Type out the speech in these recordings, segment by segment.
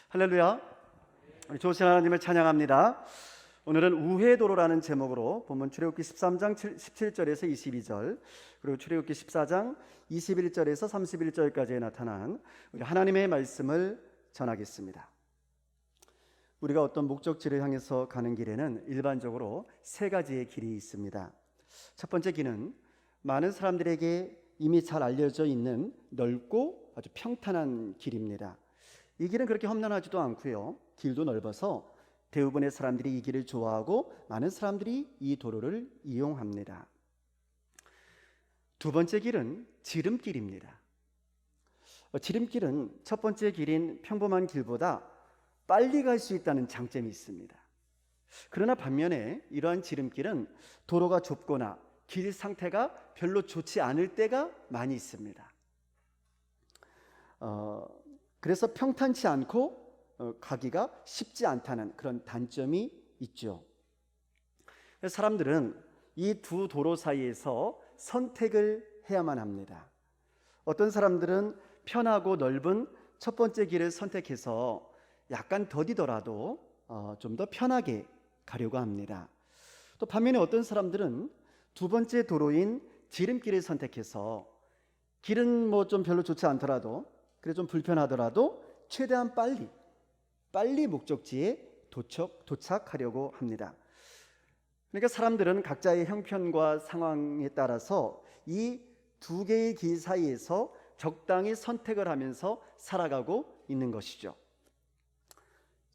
할렐루야. 우리 좋으신 하나님을 찬양합니다. 오늘은 우회도로라는 제목으로 본문 출애굽기 13장 17절에서 22절, 그리고 출애굽기 14장 21절에서 31절까지에 나타난 우리 하나님의 말씀을 전하겠습니다. 우리가 어떤 목적지를 향해서 가는 길에는 일반적으로 세 가지의 길이 있습니다. 첫 번째 길은 많은 사람들에게 이미 잘 알려져 있는 넓고 아주 평탄한 길입니다. 이 길은 그렇게 험난하지도 않고요, 길도 넓어서 대부분의 사람들이 이 길을 좋아하고 많은 사람들이 이 도로를 이용합니다. 두 번째 길은 지름길입니다. 지름길은 첫 번째 길인 평범한 길보다 빨리 갈 수 있다는 장점이 있습니다. 그러나 반면에 이러한 지름길은 도로가 좁거나 길 상태가 별로 좋지 않을 때가 많이 있습니다. 그래서 평탄치 않고 가기가 쉽지 않다는 그런 단점이 있죠. 사람들은 이 두 도로 사이에서 선택을 해야만 합니다. 어떤 사람들은 편하고 넓은 첫 번째 길을 선택해서 약간 더디더라도 좀 더 편하게 가려고 합니다. 또 반면에 어떤 사람들은 두 번째 도로인 지름길을 선택해서 길은 뭐 좀 별로 좋지 않더라도, 그래 좀 불편하더라도 최대한 빨리 목적지에 도착하려고 합니다. 그러니까 사람들은 각자의 형편과 상황에 따라서 이 두 개의 길 사이에서 적당히 선택을 하면서 살아가고 있는 것이죠.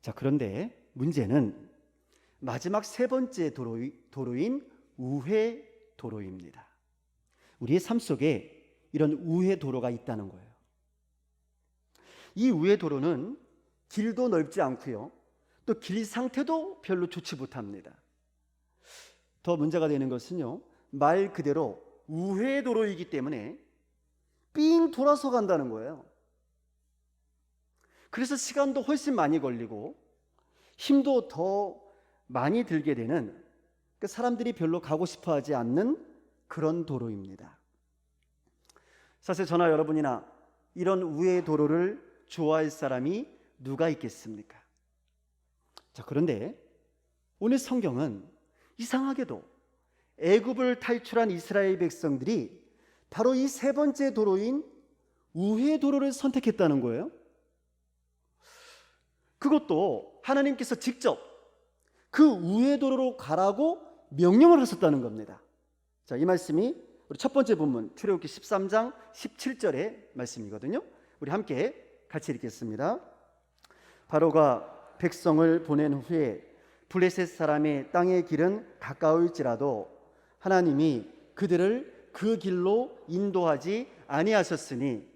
자, 그런데 문제는 마지막 세 번째 도로인 우회도로입니다. 우리의 삶 속에 이런 우회도로가 있다는 거예요. 이 우회도로는 길도 넓지 않고요, 또 길 상태도 별로 좋지 못합니다. 더 문제가 되는 것은요, 말 그대로 우회도로이기 때문에 삥 돌아서 간다는 거예요. 그래서 시간도 훨씬 많이 걸리고 힘도 더 많이 들게 되는, 사람들이 별로 가고 싶어 하지 않는 그런 도로입니다. 사실 저나 여러분이나 이런 우회도로를 좋아할 사람이 누가 있겠습니까? 자, 그런데 오늘 성경은 이상하게도 애굽을 탈출한 이스라엘 백성들이 바로 이 세 번째 도로인 우회도로를 선택했다는 거예요. 그것도 하나님께서 직접 그 우회도로로 가라고 명령을 하셨다는 겁니다. 자, 이 말씀이 우리 첫 번째 본문 출애굽기 13장 17절의 말씀이거든요. 우리 함께 같이 읽겠습니다. 바로가 백성을 보낸 후에 블레셋 사람의 땅의 길은 가까울지라도 하나님이 그들을 그 길로 인도하지 아니하셨으니,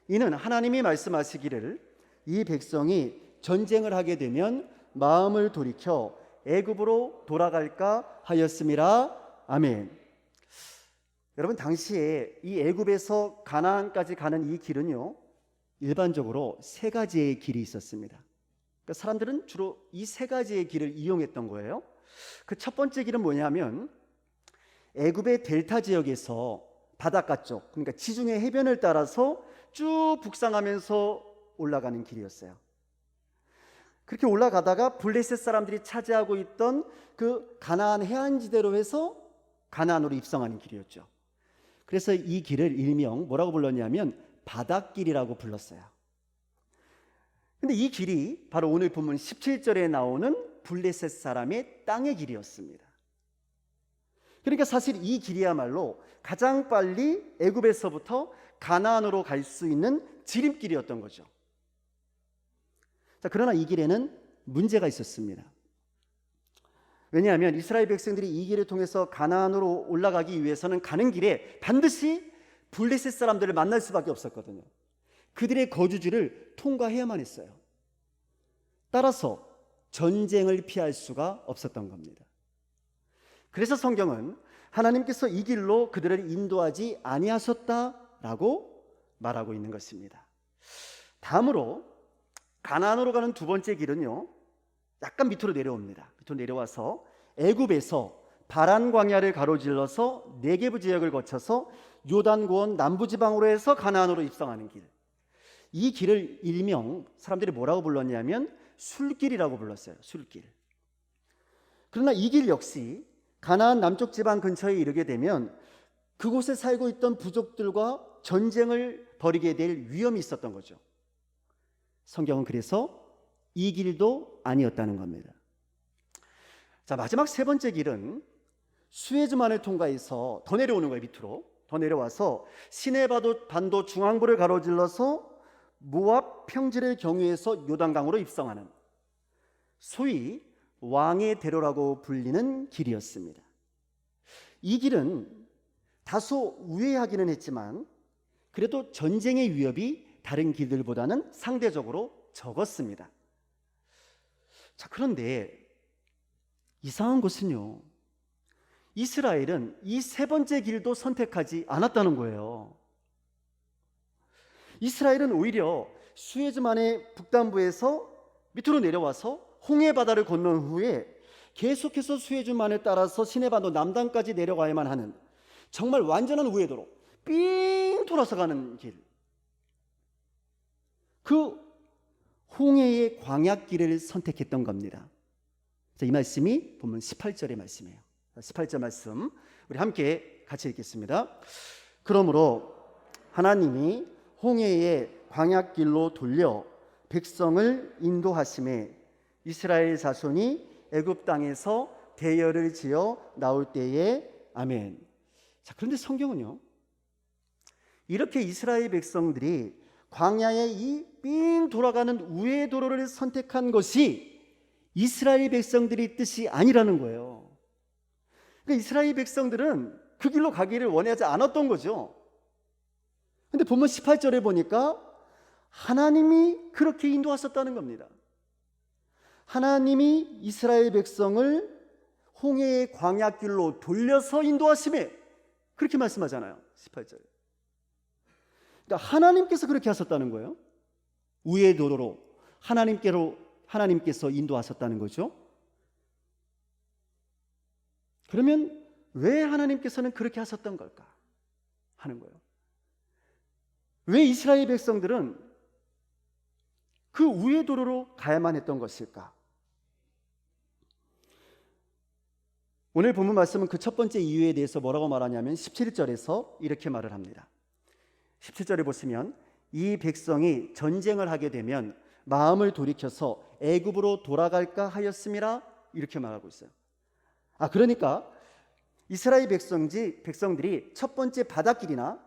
이는 하나님이 말씀하시기를 이 백성이 전쟁을 하게 되면 마음을 돌이켜 애굽으로 돌아갈까 하였음이라. 아멘. 여러분, 당시에 이 애굽에서 가나안까지 가는 이 길은요, 일반적으로 세 가지의 길이 있었습니다. 그러니까 사람들은 주로 이 세 가지의 길을 이용했던 거예요. 그 첫 번째 길은 뭐냐면 애굽의 델타 지역에서 바닷가 쪽, 그러니까 지중해 해변을 따라서 쭉 북상하면서 올라가는 길이었어요. 그렇게 올라가다가 블레셋 사람들이 차지하고 있던 그 가나안 해안지대로 해서 가나안으로 입성하는 길이었죠. 그래서 이 길을 일명 뭐라고 불렀냐면 바닷길이라고 불렀어요. 근데 이 길이 바로 오늘 본문 17절에 나오는 블레셋 사람의 땅의 길이었습니다. 그러니까 사실 이 길이야말로 가장 빨리 애굽에서부터 가나안으로 갈 수 있는 지름길이었던 거죠. 자, 그러나 이 길에는 문제가 있었습니다. 왜냐하면 이스라엘 백성들이 이 길을 통해서 가나안으로 올라가기 위해서는 가는 길에 반드시 블레셋 사람들을 만날 수밖에 없었거든요. 그들의 거주지를 통과해야만 했어요. 따라서 전쟁을 피할 수가 없었던 겁니다. 그래서 성경은 하나님께서 이 길로 그들을 인도하지 아니하셨다라고 말하고 있는 것입니다. 다음으로 가나안으로 가는 두 번째 길은요, 약간 밑으로 내려옵니다. 밑으로 내려와서 애굽에서 바란 광야를 가로질러서 네게브 지역을 거쳐서 요단고원 남부지방으로 해서 가나안으로 입성하는 길. 이 길을 일명 사람들이 뭐라고 불렀냐면 술길이라고 불렀어요. 술길. 그러나 이 길 역시 가나안 남쪽 지방 근처에 이르게 되면 그곳에 살고 있던 부족들과 전쟁을 벌이게 될 위험이 있었던 거죠. 성경은 그래서 이 길도 아니었다는 겁니다. 자, 마지막 세 번째 길은 수에즈만을 통과해서 더 내려오는 거예요. 밑으로 더 내려와서 시내 반도 중앙부를 가로질러서 모압 평지를 경유해서 요단강으로 입성하는, 소위 왕의 대로라고 불리는 길이었습니다. 이 길은 다소 우회하기는 했지만 그래도 전쟁의 위협이 다른 길들보다는 상대적으로 적었습니다. 자, 그런데 이상한 것은요, 이스라엘은 이 세 번째 길도 선택하지 않았다는 거예요. 이스라엘은 오히려 수에즈만의 북단부에서 밑으로 내려와서 홍해 바다를 건넌 후에 계속해서 수에즈만을 따라서 시내반도 남단까지 내려가야만 하는 정말 완전한 우회도로 삥 돌아서 가는 길, 그 홍해의 광야길을 선택했던 겁니다. 자, 이 말씀이 본문 18절의 말씀이에요. 18절 말씀 우리 함께 같이 읽겠습니다. 그러므로 하나님이 홍해의 광야길로 돌려 백성을 인도하심에 이스라엘 자손이 애굽 땅에서 대열을 지어 나올 때에 아멘. 자, 그런데 성경은요, 이렇게 이스라엘 백성들이 광야의 이 삥 돌아가는 우회 도로를 선택한 것이 이스라엘 백성들의 뜻이 아니라는 거예요. 그러니까 이스라엘 백성들은 그 길로 가기를 원하지 않았던 거죠. 근데 본문 18절에 보니까 하나님이 그렇게 인도하셨다는 겁니다. 하나님이 이스라엘 백성을 홍해의 광야길로 돌려서 인도하심에, 그렇게 말씀하잖아요. 18절에. 그러니까 하나님께서 그렇게 하셨다는 거예요. 우회 도로로 하나님께서 인도하셨다는 거죠. 그러면 왜 하나님께서는 그렇게 하셨던 걸까 하는 거예요. 왜 이스라엘 백성들은 그 우회 도로로 가야만 했던 것일까? 오늘 본문 말씀은 그 첫 번째 이유에 대해서 뭐라고 말하냐면 17절에서 이렇게 말을 합니다. 17절에 보시면 이 백성이 전쟁을 하게 되면 마음을 돌이켜서 애굽으로 돌아갈까 하였음이라, 이렇게 말하고 있어요. 그러니까 이스라엘 백성들이 첫 번째 바닷길이나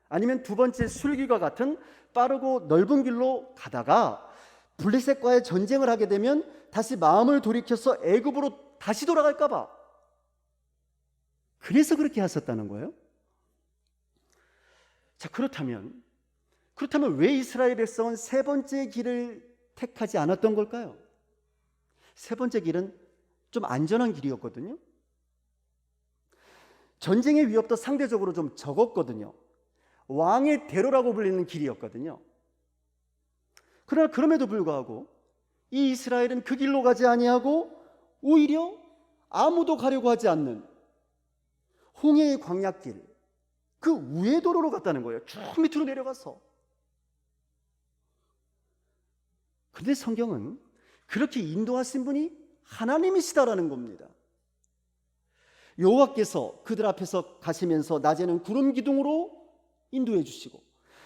아니면 두 번째 술길과 같은 빠르고 넓은 길로 가다가 블레셋과의 전쟁을 하게 되면 다시 마음을 돌이켜서 애굽으로 다시 돌아갈까 봐, 그래서 그렇게 하셨다는 거예요. 자, 그렇다면 왜 이스라엘 백성은 세 번째 길을 택하지 않았던 걸까요? 세 번째 길은 좀 안전한 길이었거든요. 전쟁의 위협도 상대적으로 좀 적었거든요. 왕의 대로라고 불리는 길이었거든요. 그러나 그럼에도 불구하고 이 이스라엘은 그 길로 가지 아니하고 오히려 아무도 가려고 하지 않는 홍해의 광야길, 그 우회 도로로 갔다는 거예요. 쭉 밑으로 내려가서. 그런데 성경은 그렇게 인도하신 분이 하나님이시다라는 겁니다. 여호와께서 그들 앞에서 가시면서 낮에는 구름 기둥으로 인도해 주시고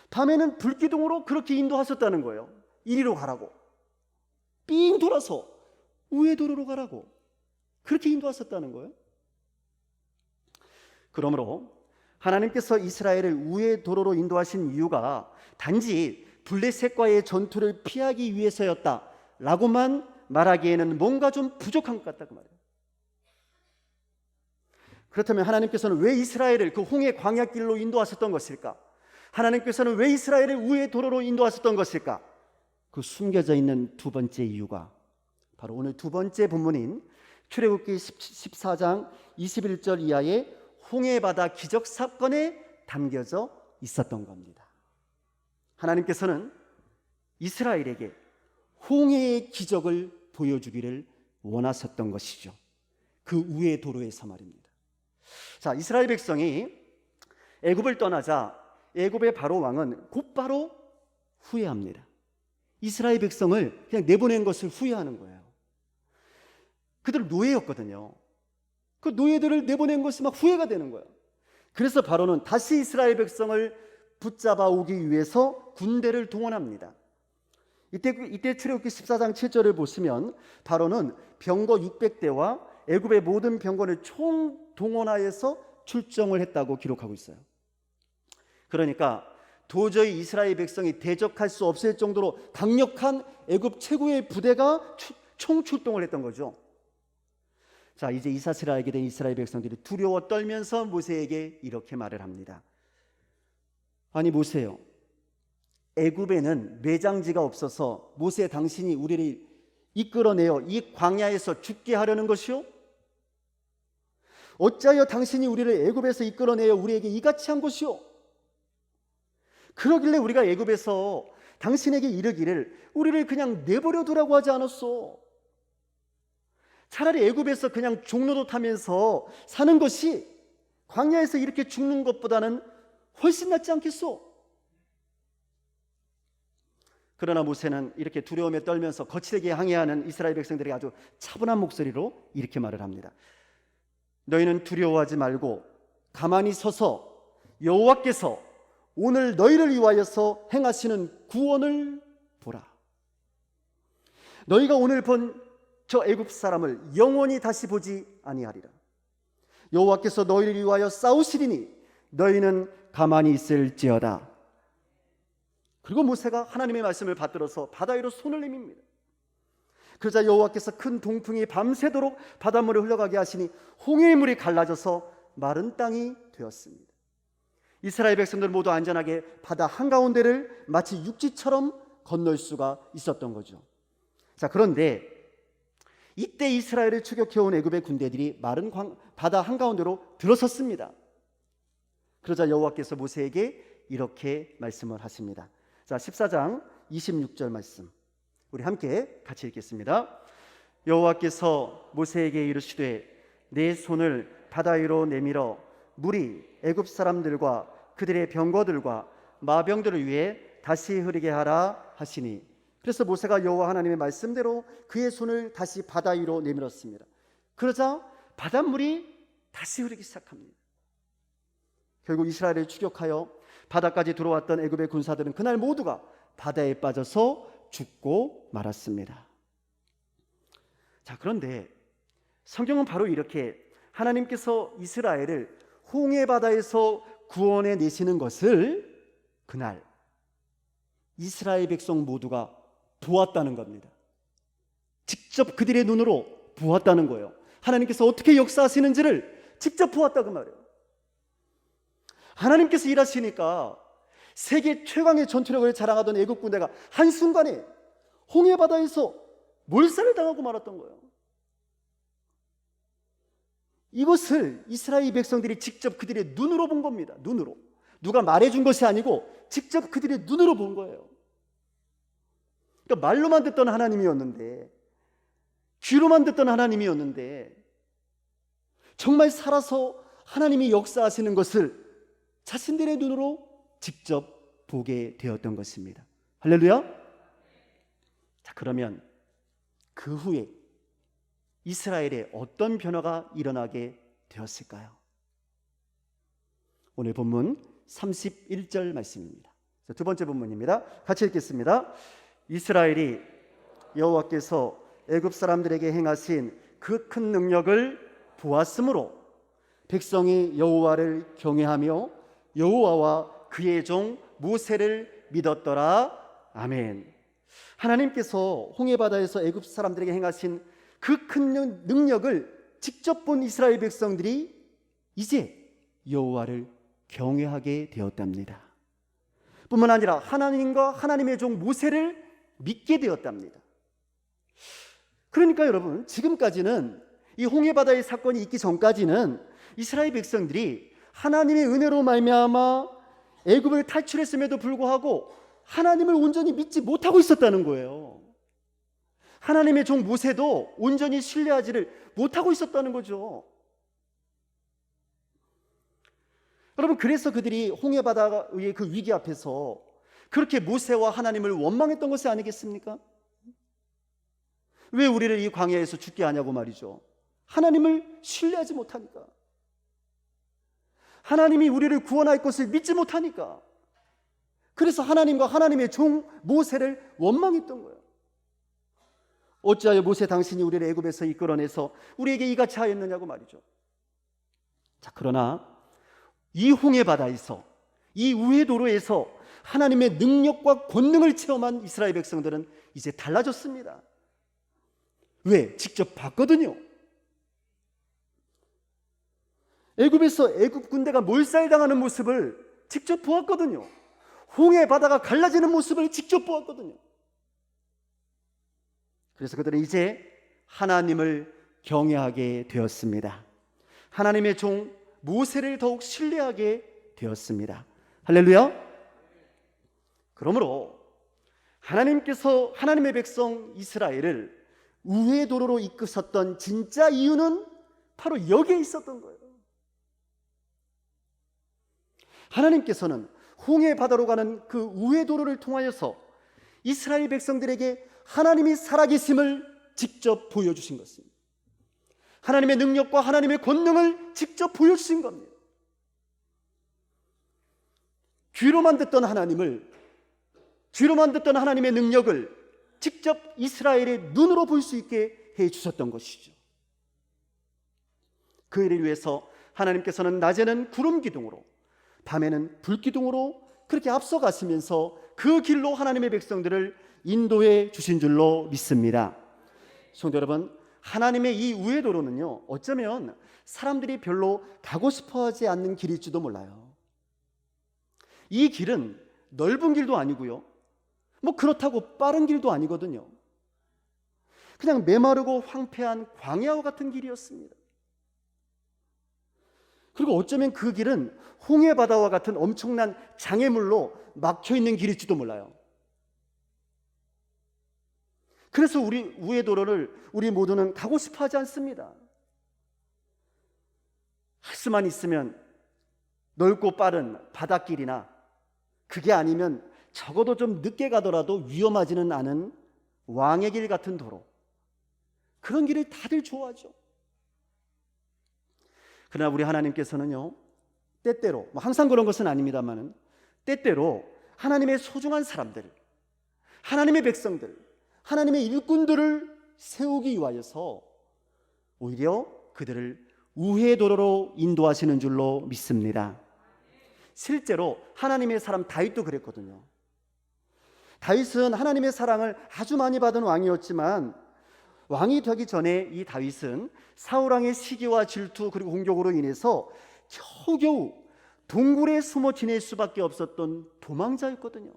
밤에는 불 기둥으로 그렇게 인도하셨다는 거예요. 이리로 가라고, 삥 돌아서 우회 도로로 가라고, 그렇게 인도하셨다는 거예요. 그러므로 하나님께서 이스라엘을 우회 도로로 인도하신 이유가 단지 블레셋과의 전투를 피하기 위해서였다라고만 말하기에는 뭔가 좀 부족한 것 같다, 그 말이에요. 그렇다면 하나님께서는 왜 이스라엘을 그 홍해 광야길로 인도하셨던 것일까? 하나님께서는 왜 이스라엘을 우회 도로로 인도하셨던 것일까? 그 숨겨져 있는 두 번째 이유가 바로 오늘 두 번째 본문인 출애굽기 14장 21절 이하의 홍해 바다 기적 사건에 담겨져 있었던 겁니다. 하나님께서는 이스라엘에게 홍해의 기적을 보여주기를 원하셨던 것이죠. 그 우회 도로에서 말입니다. 자, 이스라엘 백성이 애굽을 떠나자 애굽의 바로 왕은 곧바로 후회합니다. 이스라엘 백성을 그냥 내보낸 것을 후회하는 거예요. 그들 노예였거든요. 그 노예들을 내보낸 것이 막 후회가 되는 거예요. 그래서 바로는 다시 이스라엘 백성을 붙잡아 오기 위해서 군대를 동원합니다. 이때 출애굽기 14장 7절을 보시면 바로는 병거 600대와 애굽의 모든 병거를 총동원하여서 출정을 했다고 기록하고 있어요. 그러니까 도저히 이스라엘 백성이 대적할 수 없을 정도로 강력한 애굽 최고의 부대가 총출동을 했던 거죠. 자, 이제 이 사실을 알게 된 이스라엘 백성들이 두려워 떨면서 모세에게 이렇게 말을 합니다. 아니 모세요, 애굽에는 매장지가 없어서 모세 당신이 우리를 이끌어내어 이 광야에서 죽게 하려는 것이요? 어찌하여 당신이 우리를 애굽에서 이끌어내어 우리에게 이같이 한 것이요? 그러길래 우리가 애굽에서 당신에게 이르기를 우리를 그냥 내버려 두라고 하지 않았소? 차라리 애굽에서 그냥 종로도 타면서 사는 것이 광야에서 이렇게 죽는 것보다는 훨씬 낫지 않겠소? 그러나 모세는 이렇게 두려움에 떨면서 거칠게 항해하는 이스라엘 백성들에게 아주 차분한 목소리로 이렇게 말을 합니다. 너희는 두려워하지 말고 가만히 서서 여호와께서 오늘 너희를 위하여서 행하시는 구원을 보라. 너희가 오늘 본 저 애굽 사람을 영원히 다시 보지 아니하리라. 여호와께서 너희를 위하여 싸우시리니 너희는 가만히 있을지어다. 그리고 모세가 하나님의 말씀을 받들어서 바다 위로 손을 내밉니다. 그러자 여호와께서 큰 동풍이 밤새도록 바닷물을 흘러가게 하시니 홍해의 물이 갈라져서 마른 땅이 되었습니다. 이스라엘 백성들 모두 안전하게 바다 한가운데를 마치 육지처럼 건널 수가 있었던 거죠. 자, 그런데 이때 이스라엘을 추격해온 애굽의 군대들이 마른 바다 한가운데로 들어섰습니다. 그러자 여호와께서 모세에게 이렇게 말씀을 하십니다. 자, 14장 26절 말씀 우리 함께 같이 읽겠습니다. 여호와께서 모세에게 이르시되 내 손을 바다 위로 내밀어 물이 애굽 사람들과 그들의 병거들과 마병들을 위해 다시 흐르게 하라 하시니, 그래서 모세가 여호와 하나님의 말씀대로 그의 손을 다시 바다 위로 내밀었습니다. 그러자 바닷물이 다시 흐르기 시작합니다. 결국 이스라엘을 추격하여 바다까지 들어왔던 애굽의 군사들은 그날 모두가 바다에 빠져서 죽고 말았습니다. 자, 그런데 성경은 바로 이렇게 하나님께서 이스라엘을 홍해 바다에서 구원해 내시는 것을 그날 이스라엘 백성 모두가 보았다는 겁니다. 직접 그들의 눈으로 보았다는 거예요. 하나님께서 어떻게 역사하시는지를 직접 보았다고 말해요. 하나님께서 일하시니까 세계 최강의 전투력을 자랑하던 애국 군대가 한순간에 홍해 바다에서 몰살을 당하고 말았던 거예요. 이것을 이스라엘 백성들이 직접 그들의 눈으로 본 겁니다. 눈으로. 누가 말해준 것이 아니고 직접 그들의 눈으로 본 거예요. 그러니까 말로만 듣던 하나님이었는데, 귀로만 듣던 하나님이었는데 정말 살아서 하나님이 역사하시는 것을 자신들의 눈으로 직접 보게 되었던 것입니다. 할렐루야. 자, 그러면 그 후에 이스라엘에 어떤 변화가 일어나게 되었을까요? 오늘 본문 31절 말씀입니다. 두 번째 본문입니다. 같이 읽겠습니다. 이스라엘이 여호와께서 애굽 사람들에게 행하신 그 큰 능력을 보았으므로 백성이 여호와를 경외하며 여호와와 그의 종 모세를 믿었더라. 아멘. 하나님께서 홍해 바다에서 애굽 사람들에게 행하신 그 큰 능력을 직접 본 이스라엘 백성들이 이제 여호와를 경외하게 되었답니다. 뿐만 아니라 하나님과 하나님의 종 모세를 믿게 되었답니다. 그러니까 여러분, 지금까지는 이 홍해 바다의 사건이 있기 전까지는 이스라엘 백성들이 하나님의 은혜로 말미암아 애굽을 탈출했음에도 불구하고 하나님을 온전히 믿지 못하고 있었다는 거예요. 하나님의 종 모세도 온전히 신뢰하지를 못하고 있었다는 거죠. 여러분, 그래서 그들이 홍해 바다의 그 위기 앞에서 그렇게 모세와 하나님을 원망했던 것이 아니겠습니까? 왜 우리를 이 광야에서 죽게 하냐고 말이죠. 하나님을 신뢰하지 못하니까, 하나님이 우리를 구원할 것을 믿지 못하니까, 그래서 하나님과 하나님의 종 모세를 원망했던 거예요. 어찌하여 모세 당신이 우리를 애굽에서 이끌어내서 우리에게 이같이 하였느냐고 말이죠. 자, 그러나 이 홍해 바다에서, 이 우회도로에서 하나님의 능력과 권능을 체험한 이스라엘 백성들은 이제 달라졌습니다. 왜? 직접 봤거든요. 애굽에서 애굽 군대가 몰살당하는 모습을 직접 보았거든요. 홍해 바다가 갈라지는 모습을 직접 보았거든요. 그래서 그들은 이제 하나님을 경외하게 되었습니다. 하나님의 종 모세를 더욱 신뢰하게 되었습니다. 할렐루야. 그러므로 하나님께서 하나님의 백성 이스라엘을 우회도로로 이끄셨던 진짜 이유는 바로 여기에 있었던 거예요. 하나님께서는 홍해 바다로 가는 그 우회도로를 통하여서 이스라엘 백성들에게 하나님이 살아계심을 직접 보여주신 것입니다. 하나님의 능력과 하나님의 권능을 직접 보여주신 겁니다. 귀로만 듣던 하나님의 능력을 직접 이스라엘의 눈으로 볼 수 있게 해주셨던 것이죠. 그 일을 위해서 하나님께서는 낮에는 구름 기둥으로, 밤에는 불 기둥으로 그렇게 앞서가시면서 그 길로 하나님의 백성들을 인도해 주신 줄로 믿습니다. 성도 여러분, 하나님의 이 우회도로는요, 어쩌면 사람들이 별로 가고 싶어하지 않는 길일지도 몰라요. 이 길은 넓은 길도 아니고요, 뭐 그렇다고 빠른 길도 아니거든요. 그냥 메마르고 황폐한 광야와 같은 길이었습니다. 그리고 어쩌면 그 길은 홍해 바다와 같은 엄청난 장애물로 막혀있는 길일지도 몰라요. 그래서 우리 우회도로를 우리 모두는 가고 싶어 하지 않습니다. 할 수만 있으면 넓고 빠른 바닷길이나, 그게 아니면 적어도 좀 늦게 가더라도 위험하지는 않은 왕의 길 같은 도로, 그런 길을 다들 좋아하죠. 그러나 우리 하나님께서는요, 때때로, 항상 그런 것은 아닙니다만 때때로 하나님의 소중한 사람들, 하나님의 백성들, 하나님의 일꾼들을 세우기 위하여서 오히려 그들을 우회도로로 인도하시는 줄로 믿습니다. 실제로 하나님의 사람 다윗도 그랬거든요. 다윗은 하나님의 사랑을 아주 많이 받은 왕이었지만, 왕이 되기 전에 이 다윗은 사울왕의 시기와 질투 그리고 공격으로 인해서 겨우겨우 동굴에 숨어 지낼 수밖에 없었던 도망자였거든요.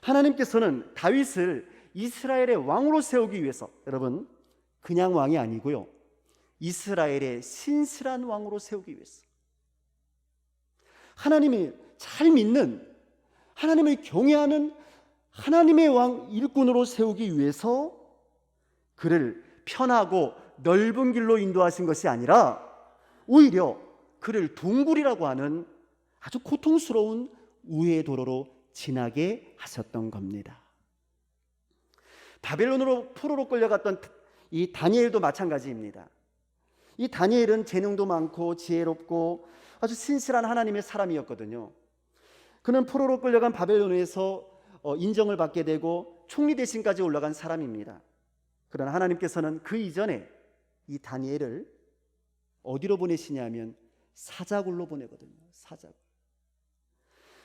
하나님께서는 다윗을 이스라엘의 왕으로 세우기 위해서, 여러분, 그냥 왕이 아니고요, 이스라엘의 신실한 왕으로 세우기 위해서, 하나님이 잘 믿는, 하나님을 경외하는 하나님의 왕 일꾼으로 세우기 위해서 그를 편하고 넓은 길로 인도하신 것이 아니라 오히려 그를 동굴이라고 하는 아주 고통스러운 우회도로로 지나게 하셨던 겁니다. 바벨론으로 포로로 끌려갔던 이 다니엘도 마찬가지입니다. 이 다니엘은 재능도 많고 지혜롭고 아주 신실한 하나님의 사람이었거든요. 그는 포로로 끌려간 바벨론에서 인정을 받게 되고 총리 대신까지 올라간 사람입니다. 그러나 하나님께서는 그 이전에 이 다니엘을 어디로 보내시냐면 사자굴로 보내거든요.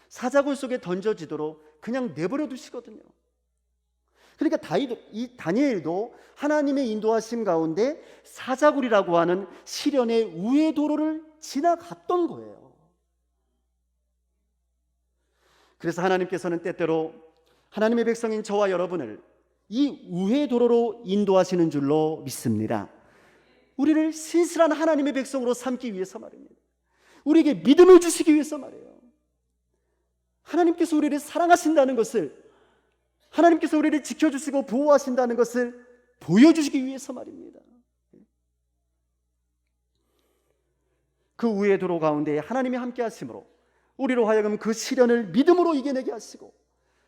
사자굴 속에 던져지도록 그냥 내버려 두시거든요. 그러니까 이 다니엘도 하나님의 인도하심 가운데 사자굴이라고 하는 시련의 우회도로를 지나갔던 거예요. 그래서 하나님께서는 때때로 하나님의 백성인 저와 여러분을 이 우회도로로 인도하시는 줄로 믿습니다. 우리를 신실한 하나님의 백성으로 삼기 위해서 말입니다. 우리에게 믿음을 주시기 위해서 말이에요. 하나님께서 우리를 사랑하신다는 것을, 하나님께서 우리를 지켜주시고 보호하신다는 것을 보여주시기 위해서 말입니다. 그 우회도로 가운데 하나님이 함께 하심으로 우리로 하여금 그 시련을 믿음으로 이겨내게 하시고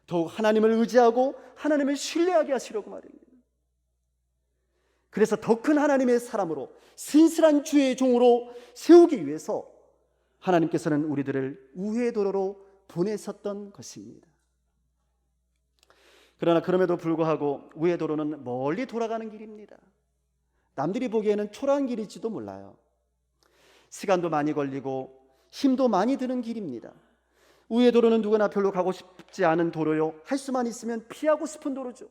더욱 하나님을 의지하고 하나님을 신뢰하게 하시려고 말입니다. 그래서 더 큰 하나님의 사람으로 신실한 주의 종으로 세우기 위해서 하나님께서는 우리들을 우회의 도로로 보내셨던 것입니다. 그러나 그럼에도 불구하고 우회의 도로는 멀리 돌아가는 길입니다. 남들이 보기에는 초라한 길일지도 몰라요. 시간도 많이 걸리고 힘도 많이 드는 길입니다. 우회의 도로는 누구나 별로 가고 싶지 않은 도로요, 할 수만 있으면 피하고 싶은 도로죠.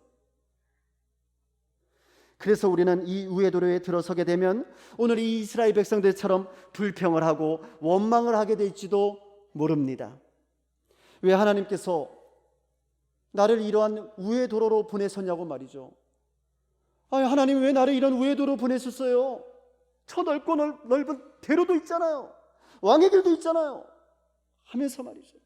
그래서 우리는 이 우회의 도로에 들어서게 되면 오늘 이 이스라엘 백성들처럼 불평을 하고 원망을 하게 될지도 모릅니다. 왜 하나님께서 나를 이러한 우회의 도로로 보내셨냐고 말이죠. 아니, 하나님 왜 나를 이런 우회의 도로로 보내셨어요? 저 넓고 넓은 대로도 있잖아요. 왕의 길도 있잖아요. 하면서 말이죠.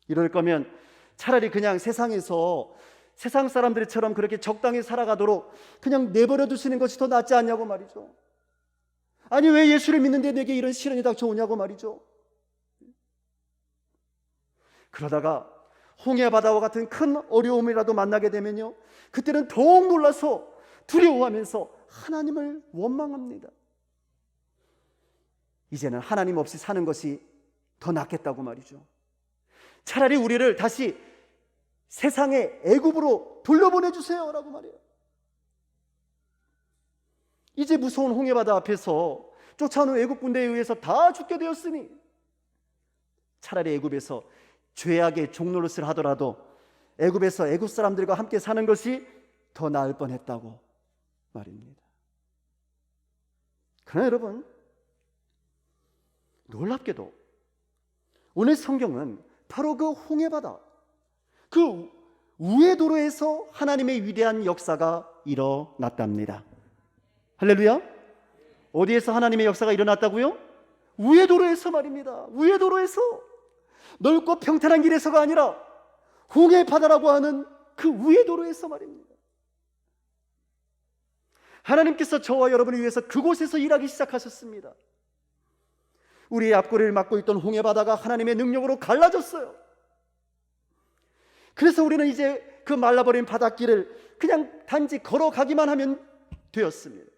이럴 거면 차라리 그냥 세상에서 세상 사람들처럼 그렇게 적당히 살아가도록 그냥 내버려 두시는 것이 더 낫지 않냐고 말이죠. 아니, 왜 예수를 믿는데 내게 이런 시련이 닥쳐오냐고 말이죠. 그러다가 홍해 바다와 같은 큰 어려움이라도 만나게 되면요, 그때는 더욱 놀라서 두려워하면서 하나님을 원망합니다. 이제는 하나님 없이 사는 것이 더 낫겠다고 말이죠. 차라리 우리를 다시 세상의 애굽으로 돌려보내주세요 라고 말해요. 이제 무서운 홍해바다 앞에서 쫓아오는 애굽 군대에 의해서 다 죽게 되었으니 차라리 애굽에서 죄악의 종노릇을 하더라도 애굽에서 애굽 사람들과 함께 사는 것이 더 나을 뻔했다고 말입니다. 그러나 여러분, 놀랍게도 오늘 성경은 바로 그 홍해바다, 그 우회 도로에서 하나님의 위대한 역사가 일어났답니다. 할렐루야. 어디에서 하나님의 역사가 일어났다고요? 우회 도로에서 말입니다. 우회 도로에서, 넓고 평탄한 길에서가 아니라 홍해바다라고 하는 그 우회 도로에서 말입니다. 하나님께서 저와 여러분을 위해서 그곳에서 일하기 시작하셨습니다. 우리의 앞구리를 막고 있던 홍해바다가 하나님의 능력으로 갈라졌어요. 그래서 우리는 이제 그 말라버린 바닷길을 그냥 단지 걸어가기만 하면 되었습니다.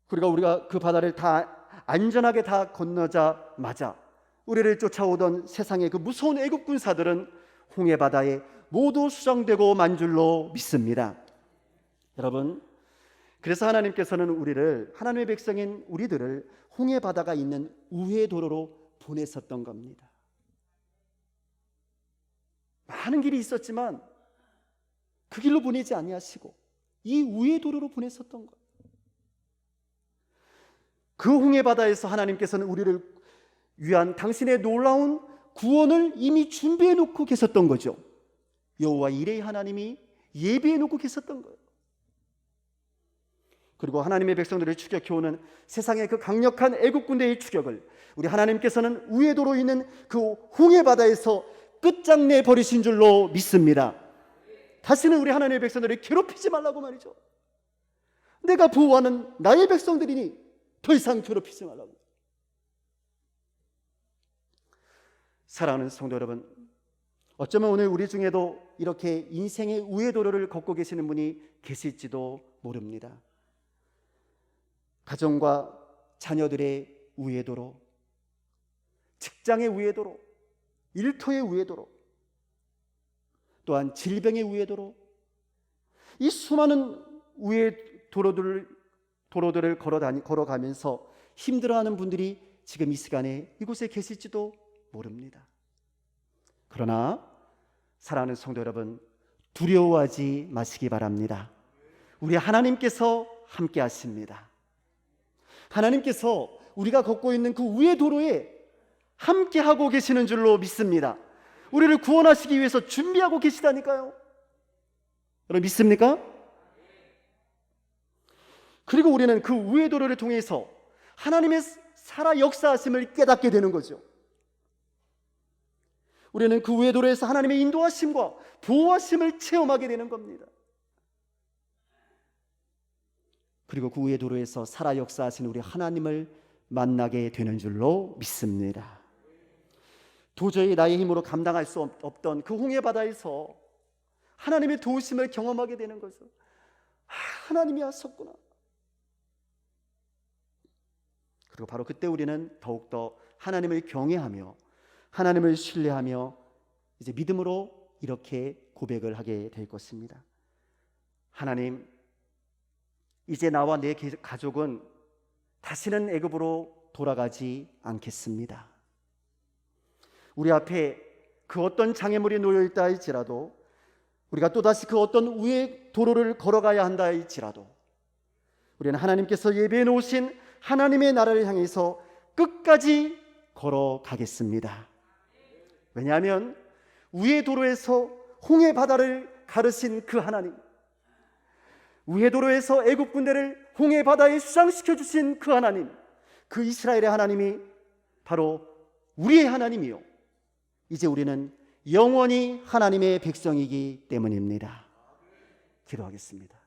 그리고 우리가 그 바다를 다 안전하게 다 건너자마자 우리를 쫓아오던 세상의 그 무서운 애국 군사들은 홍해바다에 모두 수장되고 만 줄로 믿습니다. 여러분, 그래서 하나님께서는 우리를, 하나님의 백성인 우리들을 홍해바다가 있는 우회 도로로 보냈었던 겁니다. 많은 길이 있었지만 그 길로 보내지 아니하시고 이 우회 도로로 보냈었던 것. 그 홍해바다에서 하나님께서는 우리를 위한 당신의 놀라운 구원을 이미 준비해 놓고 계셨던 거죠. 여호와 이레의 하나님이 예비해 놓고 계셨던 거예요. 그리고 하나님의 백성들을 추격해오는 세상의 그 강력한 애국 군대의 추격을 우리 하나님께서는 우회 도로 있는 그 홍해바다에서 끝장내 버리신 줄로 믿습니다. 다시는 우리 하나님의 백성들을 괴롭히지 말라고 말이죠. 내가 보호하는 나의 백성들이니 더 이상 괴롭히지 말라고. 사랑하는 성도 여러분, 어쩌면 오늘 우리 중에도 이렇게 인생의 우회 도로를 걷고 계시는 분이 계실지도 모릅니다. 가정과 자녀들의 우회 도로, 직장의 우회 도로, 일터의 우회 도로, 또한 질병의 우회 도로, 이 수많은 우회 도로들을 걸어가면서 힘들어하는 분들이 지금 이 시간에 이곳에 계실지도 모릅니다. 그러나 사랑하는 성도 여러분, 두려워하지 마시기 바랍니다. 우리 하나님께서 함께 하십니다. 하나님께서 우리가 걷고 있는 그 우회 도로에 함께 하고 계시는 줄로 믿습니다. 우리를 구원하시기 위해서 준비하고 계시다니까요. 여러분 믿습니까? 그리고 우리는 그 우회 도로를 통해서 하나님의 살아 역사하심을 깨닫게 되는 거죠. 우리는 그 우회 도로에서 하나님의 인도하심과 보호하심을 체험하게 되는 겁니다. 그리고 그 우회 도로에서 살아 역사하신 우리 하나님을 만나게 되는 줄로 믿습니다. 도저히 나의 힘으로 감당할 수 없던 그 홍해 바다에서 하나님의 도우심을 경험하게 되는 것을, 하나님이 하셨구나. 그리고 바로 그때 우리는 더욱더 하나님을 경외하며 하나님을 신뢰하며 이제 믿음으로 이렇게 고백을 하게 될 것입니다. 하나님, 이제 나와 내 가족은 다시는 애굽으로 돌아가지 않겠습니다. 우리 앞에 그 어떤 장애물이 놓여 있다 할지라도, 우리가 또다시 그 어떤 우의 도로를 걸어가야 한다 할지라도, 우리는 하나님께서 예비해 놓으신 하나님의 나라를 향해서 끝까지 걸어가겠습니다. 왜냐하면 우의 도로에서 홍해 바다를 가르신 그 하나님, 우의 도로에서 애굽 군대를 홍해 바다에 수장시켜 주신 그 하나님, 그 이스라엘의 하나님이 바로 우리의 하나님이요, 이제 우리는 영원히 하나님의 백성이기 때문입니다. 기도하겠습니다.